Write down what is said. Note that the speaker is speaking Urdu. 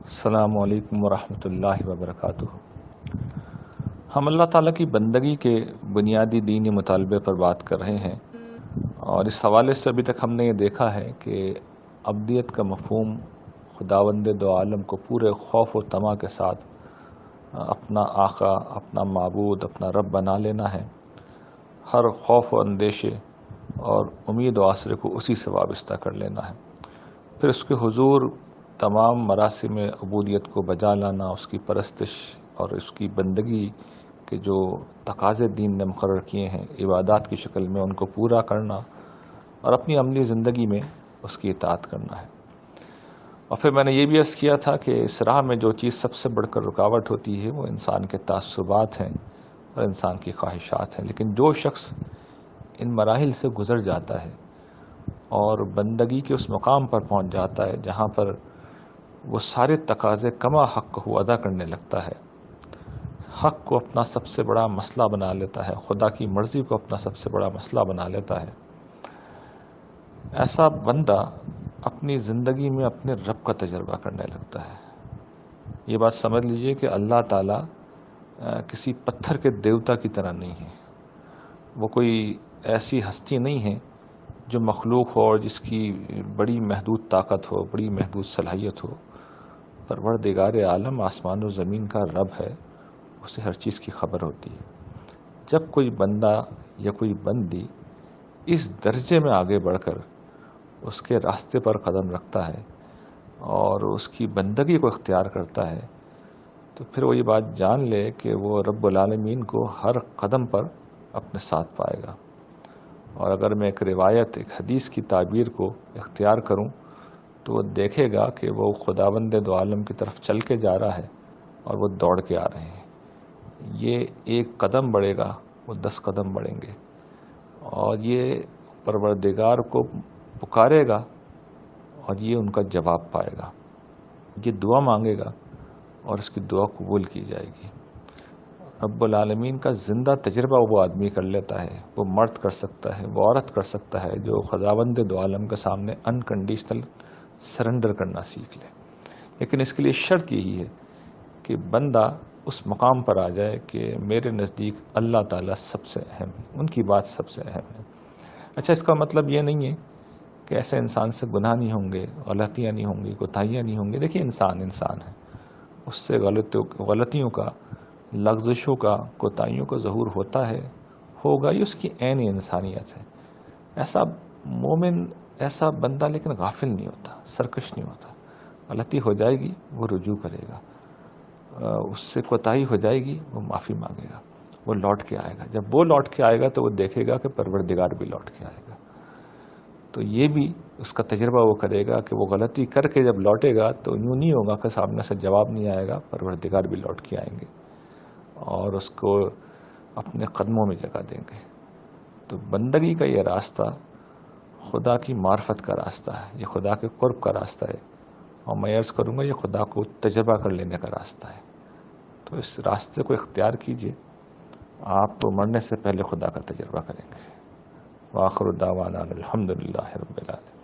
السلام علیکم ورحمۃ اللہ وبرکاتہ۔ ہم اللہ تعالیٰ کی بندگی کے بنیادی دینی مطالبے پر بات کر رہے ہیں، اور اس حوالے سے ابھی تک ہم نے یہ دیکھا ہے کہ ابدیت کا مفہوم خداوند دو عالم کو پورے خوف و طمع کے ساتھ اپنا آقا، اپنا معبود، اپنا رب بنا لینا ہے۔ ہر خوف و اندیشے اور امید و آسرے کو اسی سے وابستہ کر لینا ہے، پھر اس کے حضور تمام مراسم عبودیت کو بجا لانا، اس کی پرستش اور اس کی بندگی کے جو تقاضے دین نے مقرر کیے ہیں عبادات کی شکل میں، ان کو پورا کرنا اور اپنی عملی زندگی میں اس کی اطاعت کرنا ہے۔ اور پھر میں نے یہ بھی عرض کیا تھا کہ اس راہ میں جو چیز سب سے بڑھ کر رکاوٹ ہوتی ہے وہ انسان کے تعصبات ہیں اور انسان کی خواہشات ہیں، لیکن جو شخص ان مراحل سے گزر جاتا ہے اور بندگی کے اس مقام پر پہنچ جاتا ہے جہاں پر وہ سارے تقاضے کما حق کو ادا کرنے لگتا ہے، حق کو اپنا سب سے بڑا مسئلہ بنا لیتا ہے، خدا کی مرضی کو اپنا سب سے بڑا مسئلہ بنا لیتا ہے، ایسا بندہ اپنی زندگی میں اپنے رب کا تجربہ کرنے لگتا ہے۔ یہ بات سمجھ لیجئے کہ اللہ تعالیٰ کسی پتھر کے دیوتا کی طرح نہیں ہے، وہ کوئی ایسی ہستی نہیں ہے جو مخلوق ہو اور جس کی بڑی محدود طاقت ہو، بڑی محدود صلاحیت ہو۔ پروردگار عالم آسمان و زمین کا رب ہے، اسے ہر چیز کی خبر ہوتی ہے۔ جب کوئی بندہ یا کوئی بندی اس درجے میں آگے بڑھ کر اس کے راستے پر قدم رکھتا ہے اور اس کی بندگی کو اختیار کرتا ہے، تو پھر وہ یہ بات جان لے کہ وہ رب العالمین کو ہر قدم پر اپنے ساتھ پائے گا۔ اور اگر میں ایک روایت، ایک حدیث کی تعبیر کو اختیار کروں تو وہ دیکھے گا کہ وہ خداوند دو عالم کی طرف چل کے جا رہا ہے اور وہ دوڑ کے آ رہے ہیں۔ یہ ایک قدم بڑھے گا، وہ 10 قدم بڑھیں گے، اور یہ پروردگار کو پکارے گا اور یہ ان کا جواب پائے گا، یہ دعا مانگے گا اور اس کی دعا قبول کی جائے گی۔ رب العالمین کا زندہ تجربہ وہ آدمی کر لیتا ہے، وہ مرد کر سکتا ہے، وہ عورت کر سکتا ہے، جو خداوند دو عالم کے سامنے انکنڈیشنل سرنڈر کرنا سیکھ لے۔ لیکن اس کے لیے شرط یہی ہے کہ بندہ اس مقام پر آ جائے کہ میرے نزدیک اللہ تعالیٰ سب سے اہم ہے، ان کی بات سب سے اہم ہے۔ اچھا، اس کا مطلب یہ نہیں ہے کہ ایسے انسان سے گناہ نہیں ہوں گے، غلطیاں نہیں ہوں گی، کوتاہیاں نہیں ہوں گی۔ دیکھیے، انسان ہے، اس سے غلطیوں کا، لغزشوں کا، کوتاہیوں کا ظہور ہوتا ہے، ہوگا، یہ اس کی عین انسانیت ہے۔ ایسا مومن، ایسا بندہ لیکن غافل نہیں ہوتا، سرکش نہیں ہوتا۔ غلطی ہو جائے گی وہ رجوع کرے گا، اس سے کوتاہی ہو جائے گی وہ معافی مانگے گا، وہ لوٹ کے آئے گا۔ جب وہ لوٹ کے آئے گا تو وہ دیکھے گا کہ پروردگار بھی لوٹ کے آئے گا، تو یہ بھی اس کا تجربہ وہ کرے گا کہ وہ غلطی کر کے جب لوٹے گا تو یوں نہیں ہوگا کہ سامنے سے جواب نہیں آئے گا، پروردگار بھی لوٹ کے آئیں گے اور اس کو اپنے قدموں میں جگہ دیں گے۔ تو بندگی کا یہ راستہ خدا کی معرفت کا راستہ ہے، یہ خدا کے قرب کا راستہ ہے، اور میں عرض کروں گا یہ خدا کو تجربہ کر لینے کا راستہ ہے۔ تو اس راستے کو اختیار کیجئے، آپ تو مرنے سے پہلے خدا کا تجربہ کریں گے۔ وآخر دعوانا الحمدللہ رب العالمین۔